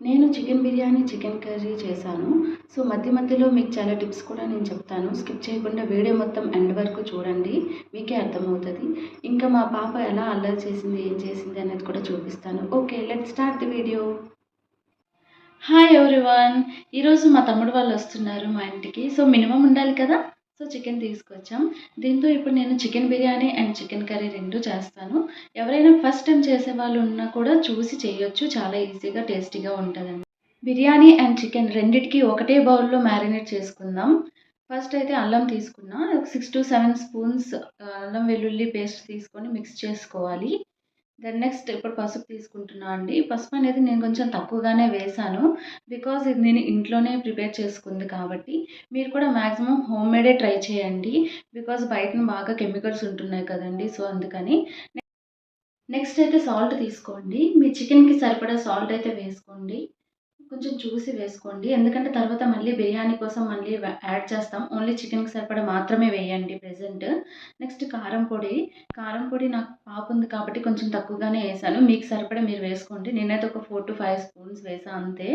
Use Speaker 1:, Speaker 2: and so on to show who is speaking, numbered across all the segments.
Speaker 1: నేను chicken biryani, chicken curry చేశాను. So, మధ్య మధ్యలో మీకు చాలా టిప్స్ కూడా నేను చెప్తాను. స్కిప్ చేయకుండా వీడియో మొత్తం ఎండ్ వరకు చూడండి. మీకే అర్థమవుతది. ఇంకా మా పాప ఎలా అల్లరి చేసింది, ఏం చేసింది అనేది కూడా చూపిస్తాను. Okay. Let's start the video. Hi everyone. ఈరోజు మా తమ్ముడు వాళ్ళు వస్తున్నారు మా ఇంటికి. సో, మినిమమ్ ఉండాలి కదా! సో, చికెన్ తీసుకొచ్చాం. దీంతో ఇప్పుడు నేను chicken biryani and chicken curry 2 చేస్తాను. ఎవరైనా ఫస్ట్ టైమ్ చేసేవాళ్ళు ఉన్నా కూడా చూసి చేయొచ్చు. చాలా ఈజీగా, టేస్టీగా ఉంటదండి. బిర్యానీ అండ్ చికెన్ రెండిటికి ఒకటే బౌల్‌లో మ్యారినేట్ చేసుకుందాం. ఫస్ట్ అయితే అల్లం తీసుకున్నా. ఒక 6-7 స్పూన్స్ అల్లం వెల్లుల్లి పేస్ట్ తీసుకొని మిక్స్ చేసుకోవాలి. దెన్ నెక్స్ట్ ఇప్పుడు పసుపు తీసుకుంటున్నా అండి. పసుపు అనేది నేను కొంచెం తక్కువగానే వేశాను. బికాజ్ ఇది నేను ఇంట్లోనే ప్రిపేర్ చేసుకుంది కాబట్టి. మీరు కూడా మాక్సిమం హోమ్‌మేడే ట్రై చేయండి. బికాజ్ బయటన బాగా కెమికల్స్ ఉంటున్నాయి కదండీ! సో, అందుకని. నెక్స్ట్ అయితే సాల్ట్ తీసుకోండి. మీ చికెన్‌కి సరిపడా సాల్ట్ అయితే వేసుకోండి. కొంచెం చూసి వేసుకోండి. ఎందుకంటే తర్వాత మళ్ళీ బిర్యానీ కోసం మళ్ళీ యాడ్ చేస్తాం. ఓన్లీ చికెన్‌కి సరిపడా మాత్రమే వేయండి ప్రెజెంట్. నెక్స్ట్ కారం పొడి. కారం పొడి నాకు పాప ఉంది కాబట్టి కొంచెం తక్కువగానే ఏశాను. మీకు సరిపడా మీరు వేసుకోండి. నేనైతే ఒక 4-5 స్పూన్స్ వేసా అంతే.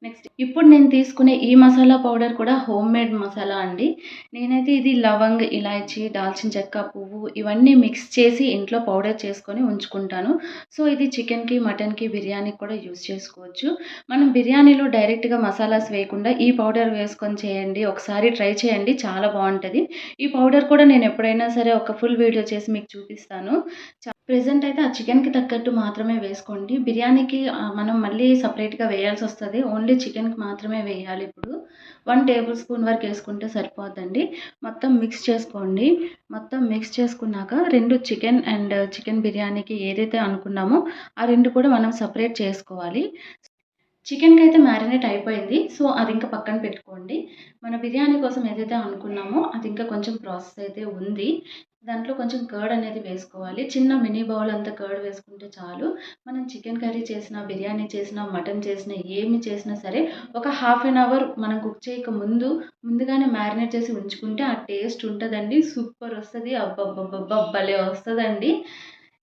Speaker 1: నెక్స్ట్ ఇప్పుడు నేను తీసుకునే ఈ మసాలా పౌడర్ కూడా హోమ్‌మేడ్ మసాలా అండి. నేనైతే ఇది లవంగ్, ఇలాచీ, దాల్చిన చెక్క, పువ్వు ఇవన్నీ మిక్స్ చేసి ఇంట్లో పౌడర్ చేసుకొని ఉంచుకుంటాను. సో, ఇది చికెన్‌కి, మటన్‌కి, బిర్యానీకి కూడా యూజ్ చేసుకోవచ్చు. మనం బిర్యానీలో డైరెక్ట్‌గా మసాలాస్ వేయకుండా ఈ పౌడర్ వేసుకొని చేయండి. ఒకసారి ట్రై చేయండి. చాలా బావుంటది. ఈ పౌడర్ కూడా నేను ఎప్పుడైనా సరే ఒక ఫుల్ వీడియో చేసి మీకు చూపిస్తాను. ప్రెజెంట్ అయితే ఆ చికెన్‌కి తగ్గట్టు మాత్రమే వేసుకోండి. బిర్యానీకి మనం మళ్ళీ సెపరేట్‌గా వేయాల్సొస్తది. ఓన్లీ చికెన్‌కి మాత్రమే వేయాలి ఇప్పుడు. 1 టేబుల్ స్పూన్ వరకు ఏసుకుంటే సరిపోద్దండి. మొత్తం మిక్స్ చేసుకోండి. మొత్తం మిక్స్ చేసుకున్నాక 2 చికెన్ అండ్ చికెన్ బిర్యానీకి ఏదైతే అనుకున్నామో ఆ 2 కూడా మనం సెపరేట్ చేసుకోవాలి. చికెన్‌కైతే మ్యారినేట్ అయిపోయింది. సో, అది ఇంకా పక్కన పెట్టుకోండి. మన బిర్యానీ కోసం ఏదైతే అనుకున్నామో అది ఇంకా కొంచెం ప్రాసెస్ అయితే ఉంది. దాంట్లో కొంచెం కర్డ్ అనేది వేసుకోవాలి. చిన్న మినీ బౌల్ అంతా కర్డ్ వేసుకుంటే చాలు. మనం చికెన్ కర్రీ చేసినా, బిర్యానీ చేసినా, మటన్ చేసినా, ఏమి చేసినా సరే ఒక హాఫ్ అన్ అవర్ మనం కుక్ చేయక ముందుగానే మ్యారినేట్ చేసి ఉంచుకుంటే ఆ టేస్ట్ ఉంటదండి. సూపర్ వస్తది. అబ్బబ్బబ్బబ్బా! భలే వస్తదండి.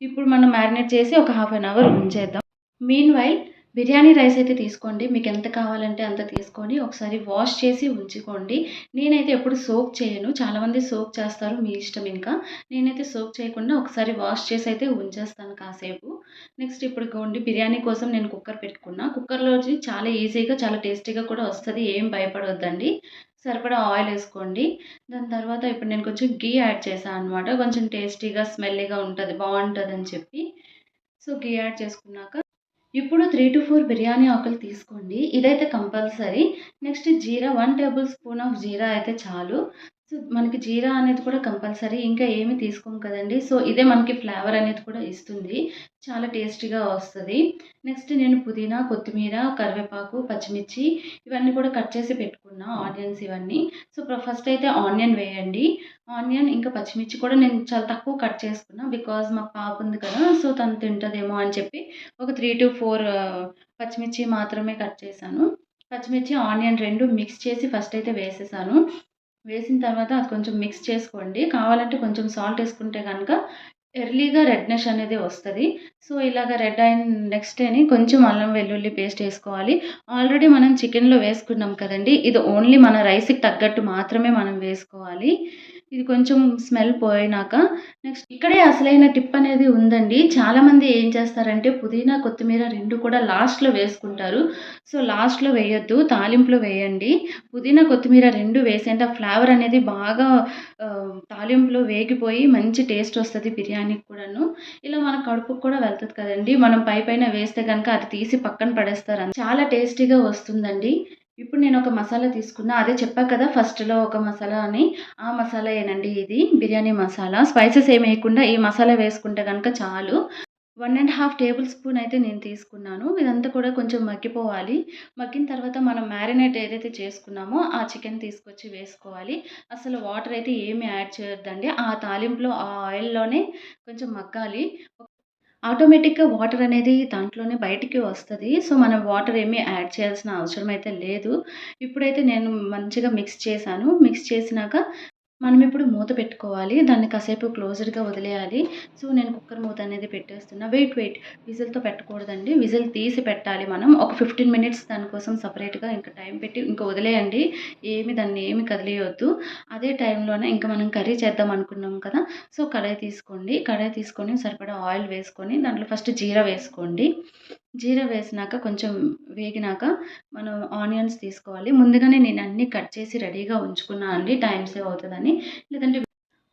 Speaker 1: ఇప్పుడు మనం మ్యారినేట్ చేసి ఒక హాఫ్ అన్ అవర్ ఉంచేద్దాం. మీన్‌వైల్ బిర్యానీ రైస్ అయితే తీసుకోండి. మీకెంత కావాలంటే అంత తీసుకొని ఒకసారి వాష్ చేసి ఉంచుకోండి. నేనైతే ఎప్పుడు సోక్ చేయను. చాలామంది సోక్ చేస్తారు. మీ ఇష్టం ఇంకా. నేనైతే సోక్ చేయకుండా ఒకసారి వాష్ చేసి అయితే ఉంచేస్తాను కాసేపు. నెక్స్ట్ ఇప్పుడు ఇగోండి బిర్యానీ కోసం నేను కుక్కర్ పెట్టుకున్నా. కుక్కర్‌లోది చాలా ఈజీగా, చాలా టేస్టీగా కూడా వస్తది. ఏం భయపడొద్దండి. సరిపడా ఆయిల్ ఏసుకోండి. దాని తర్వాత ఇప్పుడు నేను కొంచెం ఘీ యాడ్ చేశా అనమాట. కొంచెం టేస్టీగా, స్మెల్లీగా ఉంటది. బావుంటదని చెప్పి. సో, ఘీ యాడ్ చేసుకున్నాక ఇప్పుడు 3-4 బిర్యానీ ఆకులు తీసుకోండి. ఇదైతే కంపల్సరీ. నెక్స్ట్ జీరా 1 టేబుల్ స్పూన్ ఆఫ్ జీరా అయితే చాలు. సో, మనకి జీరా అనేది కూడా కంపల్సరీ. ఇంకా ఏమి తీసుకోము కదండీ! సో, ఇదే మనకి ఫ్లేవర్ అనేది కూడా ఇస్తుంది. చాలా టేస్టీగా వస్తది. నెక్స్ట్ నేను పుదీనా, కొత్తిమీర, కరివేపాకు, పచ్చిమిర్చి ఇవన్నీ కూడా కట్ చేసి పెట్టుకున్నా. ఆనియన్స్ ఇవన్నీ. సో, ఫస్ట్ అయితే ఆనియన్ వేయండి. ఆనియన్ ఇంకా పచ్చిమిర్చి కూడా నేను చాలా తక్కువ కట్ చేసుకున్నా. బికాజ్ మాకు పాప ఉంది కదా! సో, తను తింటదేమో అని చెప్పి ఒక 3-4 పచ్చిమిర్చి మాత్రమే కట్ చేశాను. పచ్చిమిర్చి, ఆనియన్ 2 మిక్స్ చేసి ఫస్ట్ అయితే వేసేసాను. వేసిన తర్వాత అది కొంచెం మిక్స్ చేసుకోండి. కావాలంటే కొంచెం సాల్ట్ ఏసుకుంటే గనక ఎర్లీగా రెడ్‌నెస్ అనేది వస్తది. సో, ఇలాగ రెడ్ అయిన నెక్స్ట్ డేని కొంచెం అల్లం వెల్లుల్లి పేస్ట్ ఏసుకోవాలి. ఆల్రెడీ మనం చికెన్‌లో వేసుకున్నాం కదండీ! ఇది ఓన్లీ మన రైస్‌కి తగ్గట్టు మాత్రమే మనం వేసుకోవాలి. ఇది కొంచెం స్మెల్ పోయినాక నెక్స్ట్ ఇక్కడే అసలైన టిప్ అనేది ఉందండి. చాలామంది ఏం చేస్తారంటే పుదీనా, కొత్తిమీర 2 కూడా లాస్ట్‌లో వేసుకుంటారు. సో, లాస్ట్‌లో వేయొద్దు. తాలింపులో వేయండి. పుదీనా, కొత్తిమీర 2 వేసేంత ఫ్లేవర్ అనేది బాగా తాలింపులో వేగిపోయి మంచి టేస్ట్ వస్తది బిర్యానీకి కూడాను. ఇలా మన కడుపుకి కూడా వెళ్తది కదండీ! మనం పైన వేస్తే గనక అది తీసి పక్కన పడేస్తారు. చాలా టేస్టీగా వస్తుందండి. ఇప్పుడు నేను ఒక మసాలా తీసుకున్నా. అదే చెప్పా కదా! ఫస్ట్‌లో ఒక మసాలా అని. ఆ మసాలాయేనండి ఇది. బిర్యానీ మసాలా. స్పైసెస్ ఏమి వేయకుండా ఈ మసాలా వేసుకుంటే గనక చాలు. 1 ½ టేబుల్ స్పూన్ అయితే నేను తీసుకున్నాను. ఇదంతా కూడా కొంచెం మగ్గిపోవాలి. మగ్గిన తర్వాత మనం మ్యారినేట్ ఏదైతే చేసుకున్నామో ఆ చికెన్ తీసుకొచ్చి వేసుకోవాలి. అసలు వాటర్ అయితే ఏమి యాడ్ చేయొద్దండి. ఆ తాలింపులో ఆ ఆయిల్‌లోనే కొంచెం మగ్గాలి. ఆటోమేటిక్‌గా వాటర్ అనేది దాంట్లోనే బయటికి వస్తది. సో, మనం వాటర్ ఏమి యాడ్ చేయాల్సిన అవసరం అయితే లేదు. ఇప్పుడైతే నేను మంచిగా మిక్స్ చేశాను. మిక్స్ చేసినాక మనం ఇప్పుడు మూత పెట్టుకోవాలి. దాన్ని కాసేపు క్లోజ్డ్‌గా వదిలేయాలి. సో, నేను కుక్కర్ మూత అనేది పెట్టేస్తున్నా. వెయిట్ విజిల్‌తో పెట్టకూడదండి. విజిల్ తీసి పెట్టాలి మనం. ఒక 15 మినిట్స్ దానికోసం సెపరేట్‌గా ఇంక టైం పెట్టి ఇంక వదిలేయండి. దాన్ని ఏమి కదిలియొద్దు. అదే టైంలోనే ఇంక మనం కర్రీ చేద్దాం అనుకున్నాం కదా! సో, కడాయి తీసుకోండి. కడాయి తీసుకొని సరిపడా ఆయిల్ వేసుకొని దాంట్లో ఫస్ట్ జీరా వేసుకోండి. జీరా వేసినాక కొంచెం వేగినాక మనం ఆనియన్స్ తీసుకోవాలి. ముందుగానే నేను అన్నీ కట్ చేసి రెడీగా ఉంచుకున్నా అండి. టైమ్ సేవ్ అవుతదని. లేదంటే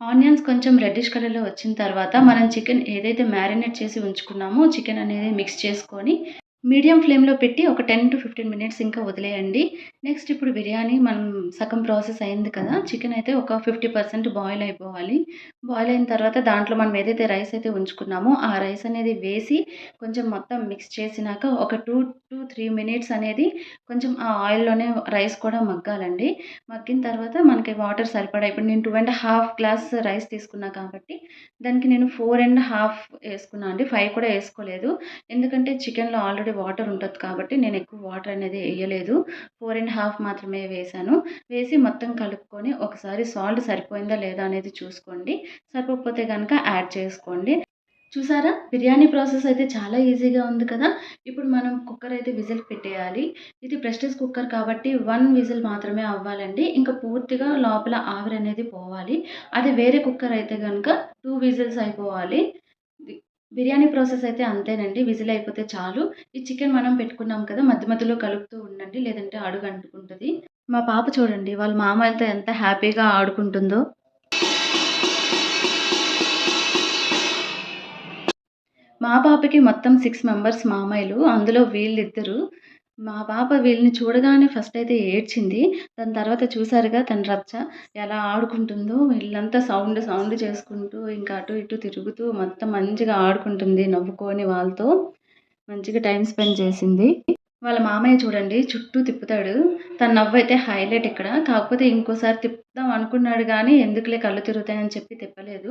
Speaker 1: ఆనియన్స్ కొంచెం రెడ్డిష్ కలర్‌లో వచ్చిన తర్వాత మనం చికెన్ ఏదైతే మ్యారినేట్ చేసి ఉంచుకున్నామో చికెన్ అనేది మిక్స్ చేసుకొని మీడియం ఫ్లేమ్‌లో పెట్టి ఒక 10-15 మినిట్స్ ఇంకా వదిలేయండి. నెక్స్ట్ ఇప్పుడు బిర్యానీ మనం సగం ప్రాసెస్ అయింది కదా! చికెన్ అయితే ఒక 50% బాయిల్ అయిపోవాలి. బాయిల్ అయిన తర్వాత దాంట్లో మనం ఏదైతే రైస్ అయితే ఉంచుకున్నామో ఆ రైస్ అనేది వేసి కొంచెం మొత్తం మిక్స్ చేసినాక ఒక 2-3 మినిట్స్ అనేది కొంచెం ఆ ఆయిల్‌లోనే రైస్ కూడా మగ్గాలండి. మగ్గిన తర్వాత మనకి వాటర్ సరిపడా ఇప్పుడు నేను 2 గ్లాస్ రైస్ తీసుకున్నా కాబట్టి దానికి నేను 4 ఏసుకున్నా అండి. 5 కూడా ఏసుకోలేదు. ఎందుకంటే చికెన్‌లో ఆల్రెడీ వాటర్ ఉంటది కాబట్టి నేను ఎక్కువ వాటర్ అనేది ఎయ్యలేదు. 4 మాత్రమే వేశాను. వేసి మొత్తం కలుపుకొని ఒకసారి సాల్ట్ సరిపోయిందా లేదా అనేది చూసుకోండి. సరిపోకపోతే గనక యాడ్ చేసుకోండి. చూసారా? బిర్యానీ ప్రాసెస్ అయితే చాలా ఈజీగా ఉంది కదా! ఇప్పుడు మనం కుక్కర్ అయితే విజిల్ పెట్టేయాలి. ఇది ప్రెస్టీజ్ కుక్కర్ కాబట్టి 1 విజిల్ మాత్రమే అవ్వాలండి. ఇంకా పూర్తిగా లోపల ఆవిరనేది పోవాలి. అదే వేరే కుక్కర్ అయితే గనక 2 విజిల్స్ అయిపోవాలి. బి బిర్యానీ ప్రాసెస్ అయితే అంతేనండి. విజిల్ అయిపోతే చాలు. ఈ చికెన్ మనం పెట్టుకున్నాం కదా! మధ్య మధ్యలో కలుపుతూ ఉండండి. లేదంటే అడుగంటుకుంటది. మా పాప చూడండి వాళ్ళ మామయ్యలతో ఎంత హ్యాపీగా ఆడుకుంటుందో. మా పాపకి మొత్తం 6 మెంబర్స్ మామయ్యలు. అందులో వీళ్ళిద్దరు. మా పాప వీళ్ళని చూడగానే ఫస్ట్ అయితే ఏడ్చింది. దాని తర్వాత చూసారుగా తన రచ్చ ఎలా ఆడుకుంటుందో. ఇల్లంతా సౌండ్ చేసుకుంటూ ఇంకా అటు ఇటు తిరుగుతూ మొత్తం మంచిగా ఆడుకుంటుంది నవ్వుకొని వాళ్ళతో. మంచిగా టైమ్ స్పెండ్ చేసింది. వాళ్ళ మామయ్య చూడండి చుట్టూ తిప్పుతాడు. తన నవ్వయితే హైలైట్ ఇక్కడ. కాకపోతే ఇంకోసారి తిప్పుదాం అనుకున్నాడు గానీ, ఎందుకులే కళ్ళు తిరుగుతాయని చెప్పి తిప్పలేదు.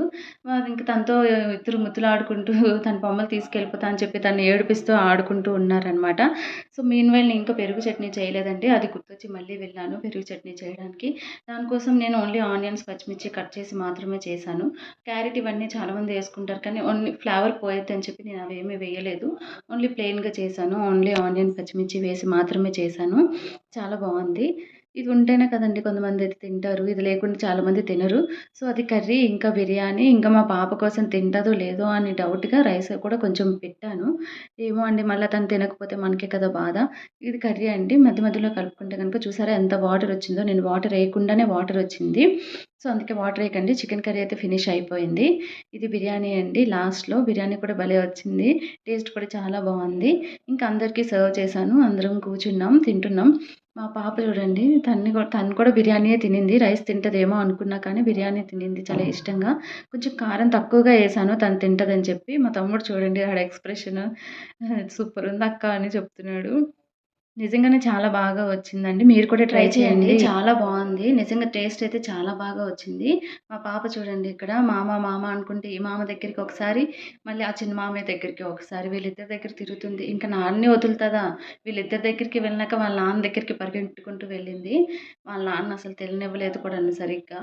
Speaker 1: ఇంక తనతో ఇద్దరు ముద్దులాడుకుంటూ తన బొమ్మలు తీసుకెళ్ళిపోతా అని చెప్పి తనని ఏడిపిస్తూ ఆడుకుంటూ ఉన్నారనమాట. సో, మీన్‌వైల్ నేను ఇంకా పెరుగు చట్నీ చేయలేదండి. అది గుర్తొచ్చి మళ్ళీ వెళ్ళాను పెరుగు చట్నీ చేయడానికి. దానికోసం నేను ఓన్లీ ఆనియన్స్, పచ్చిమిర్చి కట్ చేసి మాత్రమే చేశాను. క్యారెట్ ఇవన్నీ చాలామంది యేసుకుంటారు కానీ ఓన్లీ ఫ్లేవర్ పోయిద్దని చెప్పి నేను అవేమీ వేయలేదు. ఓన్లీ ప్లెయిన్‌గా చేశాను. ఓన్లీ ఆనియన్, పచ్చిమిర్చి వేసి మాత్రమే చేశాను. చాలా బావుంది. ఇది ఉంటేనే కదండీ కొంతమందైతే తింటారు. ఇది లేకుండా చాలామంది తినరు. సో, అది కర్రీ, ఇంకా బిర్యానీ, ఇంకా మా పాప కోసం తింటదో లేదో అని డౌట్‌గా రైస్ కూడా కొంచెం పెట్టాను. ఏమో అండి మళ్ళా తను తినకపోతే మనకే కదా బాధ. ఇది కర్రీ అండి. మధ్య మధ్యలో కలుపుకుంటే గనుక చూసారా ఎంత వాటరొచ్చిందో. నేను వాటర్ ఏయకుండానే వాటరొచ్చింది. సో, అందుకే వాటర్ ఏయకండి. చికెన్ కర్రీ అయితే ఫినిష్ అయిపోయింది. ఇది బిర్యానీ అండి. లాస్ట్‌లో బిర్యానీ కూడా భలే వచ్చింది. టేస్ట్ కూడా చాలా బావుంది. ఇంకా అందరికీ సర్వ్ చేశాను. అందరం కూర్చున్నాం, తింటున్నాం. మా పాప చూడండి తను కూడా బిర్యానీయే తినింది. రైస్ తింటదేమో అనుకున్నా కానీ బిర్యానీ తినింది చాలా ఇష్టంగా. కొంచెం కారం తక్కువగా ఏశాను తను తింటదని చెప్పి. మా తమ్ముడు చూడండి ఆడి ఎక్స్‌ప్రెషన్ సూపరుందక్కా అని చెప్తున్నాడు. నిజంగానే చాలా బాగా వచ్చిందండి. మీరు కూడా ట్రై చేయండి. చాలా బావుంది. నిజంగా టేస్ట్ అయితే చాలా బాగా వచ్చింది. మా పాప చూడండి ఇక్కడ మామ అనుకుంటే ఈ మామ దగ్గరికి ఒకసారి, మళ్ళీ ఆ చిన్న మామయ్య దగ్గరికి ఒకసారి వీళ్ళిద్దరి దగ్గర తిరుగుతుంది. ఇంక నాన్నే వదులుతదా? వీళ్ళిద్దరి దగ్గరికి వెళ్ళినాక వాళ్ళ నాన్న దగ్గరికి పరిగెట్టుకుంటూ వెళ్ళింది. వాళ్ళ నాన్న అసలు తిననివ్వలేదు కూడాను సరిగ్గా.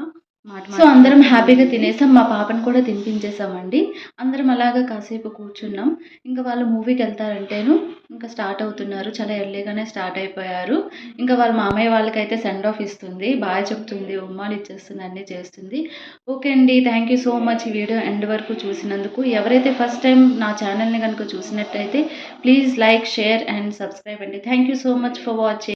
Speaker 1: సో, అందరం హ్యాపీగా తినేసాం. మా పాపని కూడా తినిపించేసామండి. అందరం అలాగా కాసేపు కూర్చున్నాం. ఇంక వాళ్ళు మూవీకెళ్తారంటేను ఇంకా స్టార్ట్ అవుతున్నారు. చాలా ఎర్లీగానే స్టార్ట్ అయిపోయారు. ఇంకా వాళ్ళ మామయ్య వాళ్ళకైతే సెండ్ ఆఫ్ ఇస్తుంది. బాయ్ చెప్తుంది, ఉమ్మాలిచ్చేస్తుంది, అన్నీ చేస్తుంది. ఓకే అండి. థ్యాంక్ యూ సో మచ్ ఈ వీడియో ఎండ్ వరకు చూసినందుకు. ఎవరైతే ఫస్ట్ టైమ్ నా ఛానల్‌ని గనుక చూసినట్టయితే please like, share and subscribe అండి. Thank you so much for watching.